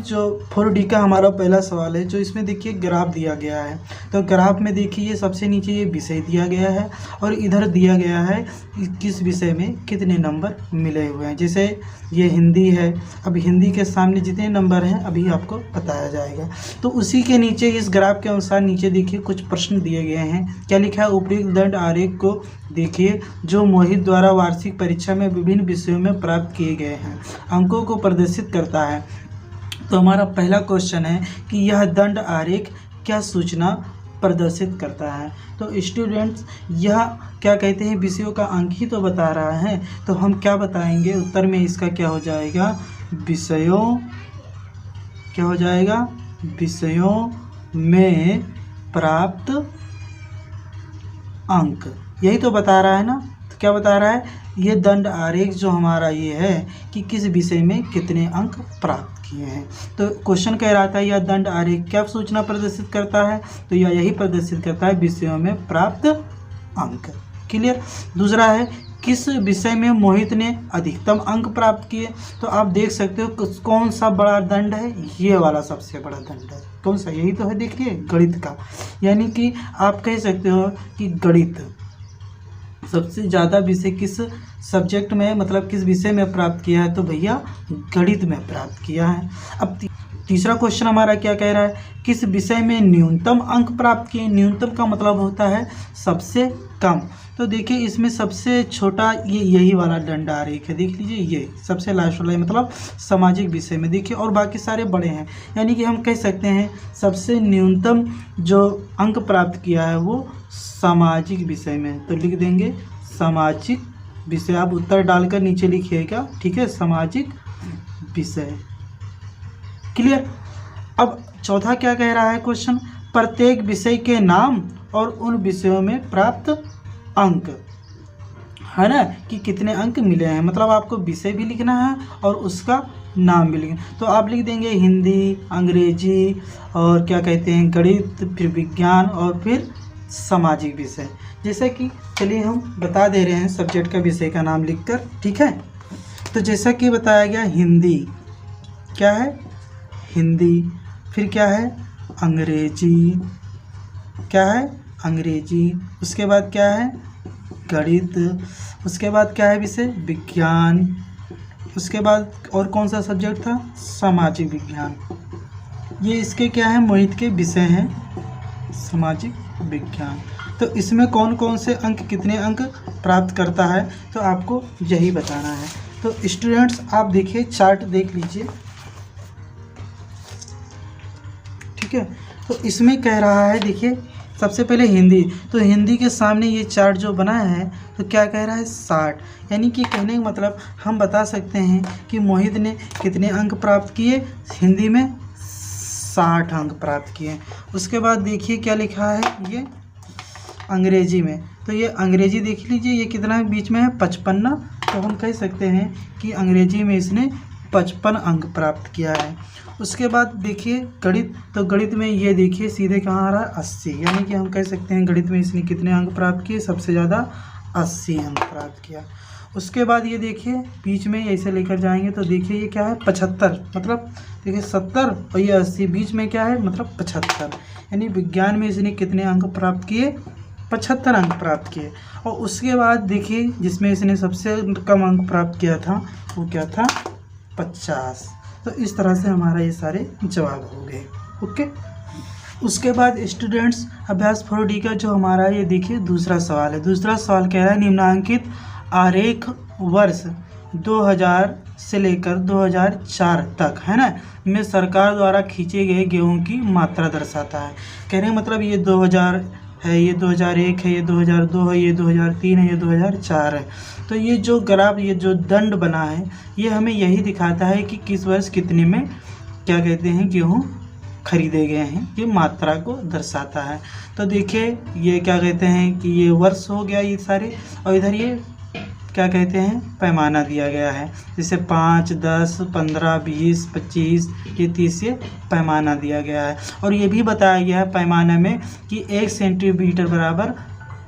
जो 4D का हमारा पहला सवाल है, जो इसमें देखिए ग्राफ दिया गया है। तो ग्राफ में देखिए ये सबसे नीचे ये विषय दिया गया है और इधर दिया गया है किस विषय में कितने नंबर मिले हुए हैं। जैसे ये हिंदी है, अब हिंदी के सामने जितने नंबर हैं अभी आपको बताया जाएगा। तो उसी के नीचे इस ग्राफ के अनुसार नीचे देखिए कुछ प्रश्न दिए गए हैं। क्या लिखा है? उपयुक्त दंड आरेख को देखिए जो मोहित द्वारा वार्षिक परीक्षा में विभिन्न विषयों में प्राप्त किए गए हैं अंकों को प्रदर्शित करता है। तो हमारा पहला क्वेश्चन है कि यह दंड आरेख क्या सूचना प्रदर्शित करता है। तो स्टूडेंट्स यह क्या कहते हैं, विषयों का अंक ही तो बता रहा है। तो हम क्या बताएंगे उत्तर में, इसका क्या हो जाएगा, विषयों, क्या हो जाएगा, विषयों में प्राप्त अंक, यही तो बता रहा है ना। तो क्या बता रहा है, ये दंड आरेख जो हमारा ये है कि किस विषय में कितने अंक प्राप्त किए हैं। तो क्वेश्चन कह रहा था यह दंड आरेख क्या सूचना प्रदर्शित करता है, तो यह यही प्रदर्शित करता है विषयों में प्राप्त अंक। क्लियर। दूसरा है किस विषय में मोहित ने अधिकतम अंक प्राप्त किए। तो आप देख सकते हो कौन सा बड़ा दंड है, ये वाला सबसे बड़ा दंड है। कौन सा, यही तो है, देखिए गणित का। यानी कि आप कह सकते हो कि गणित सबसे ज़्यादा विषय किस सब्जेक्ट में, मतलब किस विषय में प्राप्त किया है, तो भैया गणित में प्राप्त किया है। अब तीसरा क्वेश्चन हमारा क्या कह रहा है, किस विषय में न्यूनतम अंक प्राप्त किए। न्यूनतम का मतलब होता है सबसे कम। तो देखिए इसमें सबसे छोटा ये यही वाला दंड आरेख है, देख लीजिए, ये सबसे लास्ट वाला है, मतलब सामाजिक विषय में देखिए, और बाकी सारे बड़े हैं। यानी कि हम कह सकते हैं सबसे न्यूनतम जो अंक प्राप्त किया है वो सामाजिक विषय में। तो लिख देंगे सामाजिक विषय, आप उत्तर डालकर नीचे लिखिएगा, ठीक है, सामाजिक विषय। क्लियर। अब चौथा क्या कह रहा है क्वेश्चन, प्रत्येक विषय के नाम और उन विषयों में प्राप्त अंक, है ना, कि कितने अंक मिले हैं। मतलब आपको विषय भी लिखना है और उसका नाम भी लिखना। तो आप लिख देंगे हिंदी, अंग्रेजी, और क्या कहते हैं गणित, फिर विज्ञान, और फिर सामाजिक विषय। जैसे कि चलिए हम बता दे रहे हैं सब्जेक्ट का विषय का नाम लिखकर, ठीक है। तो जैसा कि बताया गया हिंदी, क्या है, हिंदी, फिर क्या है, अंग्रेजी, क्या है, अंग्रेजी, उसके बाद क्या है, गणित, उसके बाद क्या है विषय, विज्ञान, उसके बाद और कौन सा सब्जेक्ट था, सामाजिक विज्ञान। ये इसके क्या है, मोहित के विषय हैं, सामाजिक विज्ञान। तो इसमें कौन कौन से अंक, कितने अंक प्राप्त करता है, तो आपको यही बताना है। तो स्टूडेंट्स आप देखिए चार्ट देख लीजिए, ठीक है। तो इसमें कह रहा है, देखिए सबसे पहले हिंदी, तो हिंदी के सामने ये चार्ट जो बनाया है तो क्या कह रहा है, 60। यानी कि कहने का मतलब हम बता सकते हैं कि मोहित ने कितने अंक प्राप्त किए, हिंदी में 60 अंक प्राप्त किए। उसके बाद देखिए क्या लिखा है, ये अंग्रेजी में, तो ये अंग्रेजी देख लीजिए, ये कितना बीच में है, 55। तो हम कह सकते हैं कि अंग्रेजी में इसने 55 अंक प्राप्त किया है। उसके बाद देखिए गणित, तो गणित में ये देखिए सीधे कहाँ आ रहा है, 80। यानी कि हम कह सकते हैं गणित में इसने कितने अंक प्राप्त किए, सबसे ज़्यादा 80 अंक प्राप्त किया। उसके बाद ये देखिए बीच में ऐसे लेकर जाएंगे तो देखिए ये क्या है, 75, मतलब देखिए 70 और ये 80, बीच में क्या है, मतलब 75। यानी विज्ञान में इसने कितने अंक प्राप्त किए, 75 अंक प्राप्त किए। और उसके बाद देखिए जिसमें इसने सबसे कम अंक प्राप्त किया था वो क्या था, 50। तो इस तरह से हमारा ये सारे जवाब हो गए। ओके। उसके बाद स्टूडेंट्स अभ्यास 4D का जो हमारा ये देखिए दूसरा सवाल है। दूसरा सवाल कह रहा है निम्नांकित आरेख वर्ष 2000 से लेकर 2004 तक, है ना, में सरकार द्वारा खींचे गए गेहूं की मात्रा दर्शाता है। कहने का मतलब ये 2000 है, ये 2001 है, ये 2002 है, ये 2003 है, ये 2004 है। तो ये जो ग्राफ, ये जो दंड बना है, ये हमें यही दिखाता है कि किस वर्ष कितने में क्या कहते हैं गेहूँ खरीदे गए हैं, ये मात्रा को दर्शाता है। तो देखिए ये क्या कहते हैं कि ये वर्ष हो गया ये सारे, और इधर ये क्या कहते हैं, पैमाना दिया गया है। जैसे 5, 10, 15, 20, 25, ये 30 ये पैमाना दिया गया है। और ये भी बताया गया है पैमाने में कि 1 सेंटीमीटर बराबर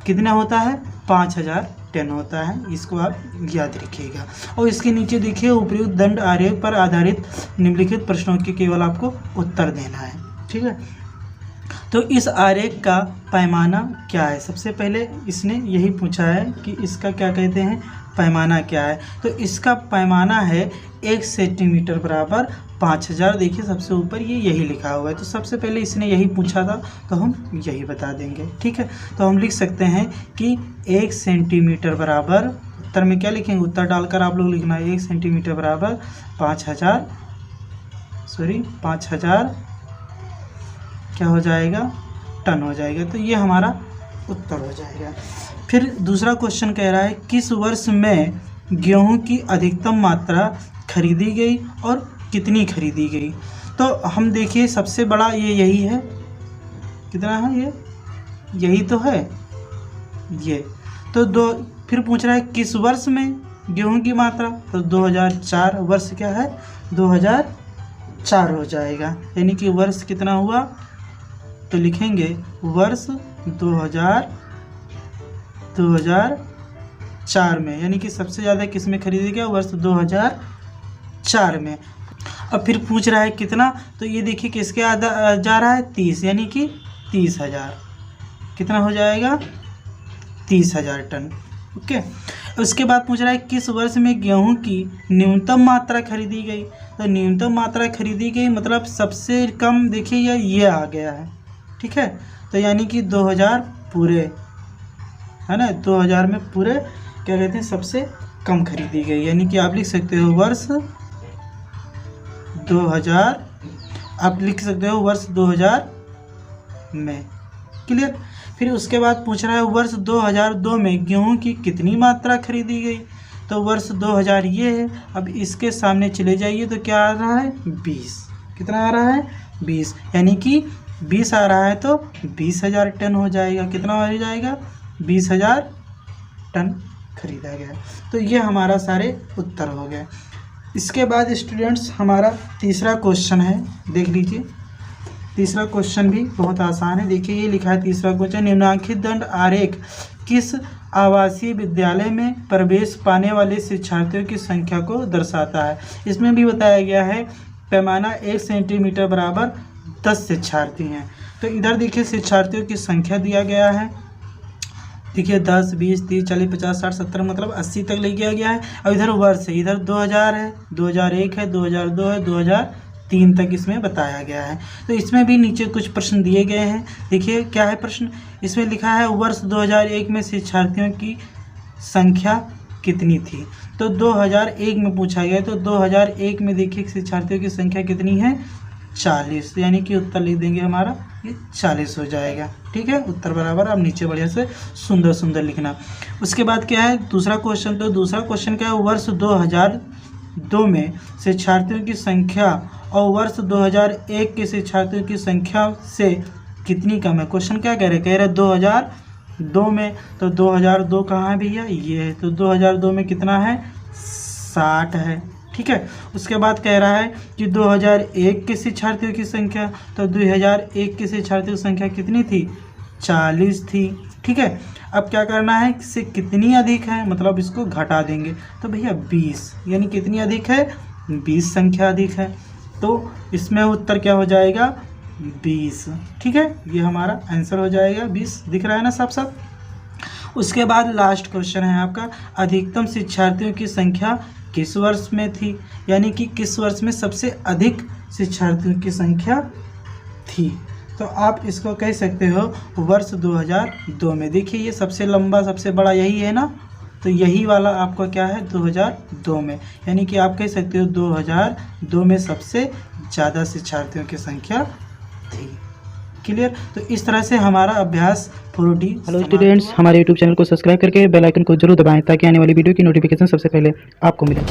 कितना होता है, 5000 टन होता है। इसको आप याद रखिएगा। और इसके नीचे देखिए उपयुक्त दंड आरेख पर आधारित निम्नलिखित प्रश्नों के केवल आपको उत्तर देना है। ठीक है, तो इस आरेख का पैमाना क्या है? सबसे पहले इसने यही पूछा है कि इसका क्या कहते हैं, पैमाना क्या है। तो इसका पैमाना है 1 सेंटीमीटर बराबर 5000। देखिए सबसे ऊपर ये यही लिखा हुआ है। तो सबसे पहले इसने यही पूछा था तो हम यही बता देंगे। ठीक है, तो हम लिख सकते हैं कि 1 सेंटीमीटर बराबर, उत्तर में क्या लिखेंगे, उत्तर डालकर आप लोग लिखना है 1 सेंटीमीटर बराबर 5000 क्या हो जाएगा, टन हो जाएगा। तो ये हमारा उत्तर हो जाएगा। फिर दूसरा क्वेश्चन कह रहा है किस वर्ष में गेहूं की अधिकतम मात्रा खरीदी गई और कितनी खरीदी गई। तो हम देखिए सबसे बड़ा ये यही है, कितना है ये, यही तो है ये। तो फिर पूछ रहा है किस वर्ष में गेहूं की मात्रा, तो 2004 वर्ष क्या है, 2004 हो जाएगा। यानी कि वर्ष कितना हुआ, तो लिखेंगे वर्ष 2004 में, यानी कि सबसे ज़्यादा किस में खरीदी गया, वर्ष 2004 में। अब फिर पूछ रहा है कितना, तो ये देखिए किसके आधा जा रहा है, 30, यानी कि 30,000 कितना हो जाएगा, 30,000 टन। ओके, उसके बाद पूछ रहा है किस वर्ष में गेहूं की न्यूनतम मात्रा खरीदी गई। तो न्यूनतम मात्रा खरीदी गई मतलब सबसे कम देखिए ये आ गया है। ठीक है, तो यानी कि 2000 पूरे है ना, 2000 में पूरे क्या कहते हैं, सबसे कम खरीदी गई। यानी कि आप लिख सकते हो वर्ष 2000, आप लिख सकते हो वर्ष 2000 में। क्लियर। फिर उसके बाद पूछ रहा है वर्ष 2002 में गेहूं की कितनी मात्रा खरीदी गई। तो वर्ष 2000 ये है। अब इसके सामने चले जाइए तो क्या आ रहा है, 20। कितना आ रहा है, 20, यानी कि 20 आ रहा है तो 20,000 टन हो जाएगा। कितना हो जाएगा, 20,000 टन खरीदा गया। तो ये हमारा सारे उत्तर हो गए। इसके बाद स्टूडेंट्स हमारा तीसरा क्वेश्चन है, देख लीजिए। तीसरा क्वेश्चन भी बहुत आसान है। देखिए ये लिखा है तीसरा क्वेश्चन, निम्नलिखित दंड आरेख किस आवासीय विद्यालय में प्रवेश पाने वाले शिक्षार्थियों की संख्या को दर्शाता है। इसमें भी बताया गया है पैमाना 1 सेंटीमीटर बराबर 10 शिक्षार्थी हैं। तो इधर देखिए शिक्षार्थियों की संख्या दिया गया है। देखिए 10, 20, 30, 40, 50, 60, 70 मतलब 80 तक ले गया गया है। और इधर वर्ष है, इधर 2000 है, 2001 है, 2002 है, 2003 तक इसमें बताया गया है। तो इसमें भी नीचे कुछ प्रश्न दिए गए हैं। देखिए क्या है प्रश्न, इसमें लिखा है वर्ष 2001 में शिक्षार्थियों की संख्या कितनी थी। तो 2001 में पूछा गया। तो 2001 में देखिए शिक्षार्थियों की संख्या कितनी है, 40। यानी कि उत्तर लिख देंगे हमारा ये 40 हो जाएगा। ठीक है, उत्तर बराबर। अब नीचे बढ़िया से सुंदर सुंदर लिखना। उसके बाद क्या है दूसरा क्वेश्चन। तो दूसरा क्वेश्चन क्या है, वर्ष 2002 में शिक्षार्थियों की संख्या और वर्ष 2001 के शिक्षार्थियों की संख्या से कितनी कम है। क्वेश्चन क्या कह रहे 2002 में। तो 2002 कहाँ है भैया, ये है। तो 2002 में कितना है, 60 है। ठीक है, उसके बाद कह रहा है कि 2001 के शिक्षार्थियों की संख्या। तो 2001 के शिक्षार्थियों की संख्या कितनी थी, 40 थी। ठीक है, अब क्या करना है, इससे कितनी अधिक है, मतलब इसको घटा देंगे। तो भैया 20, यानी कितनी अधिक है, 20 संख्या अधिक है। तो इसमें उत्तर क्या हो जाएगा, 20। ठीक है, ये हमारा आंसर हो जाएगा 20। दिख रहा है ना साफ साफ। उसके बाद लास्ट क्वेश्चन है आपका, अधिकतम शिक्षार्थियों की संख्या किस वर्ष में थी। यानी कि किस वर्ष में सबसे अधिक शिक्षार्थियों की संख्या थी। तो आप इसको कह सकते हो वर्ष 2002 में। देखिए ये सबसे लंबा सबसे बड़ा यही है ना, तो यही वाला आपका क्या है, 2002 में। यानी कि आप कह सकते हो 2002 में सबसे ज़्यादा शिक्षार्थियों की संख्या थी। क्लियर। तो इस तरह से हमारा अभ्यास 4D। हेलो स्टूडेंट्स, हमारे यूट्यूब चैनल को सब्सक्राइब करके बेल आइकन को जरूर दबाएं ताकि आने वाली वीडियो की नोटिफिकेशन सबसे पहले आपको मिले।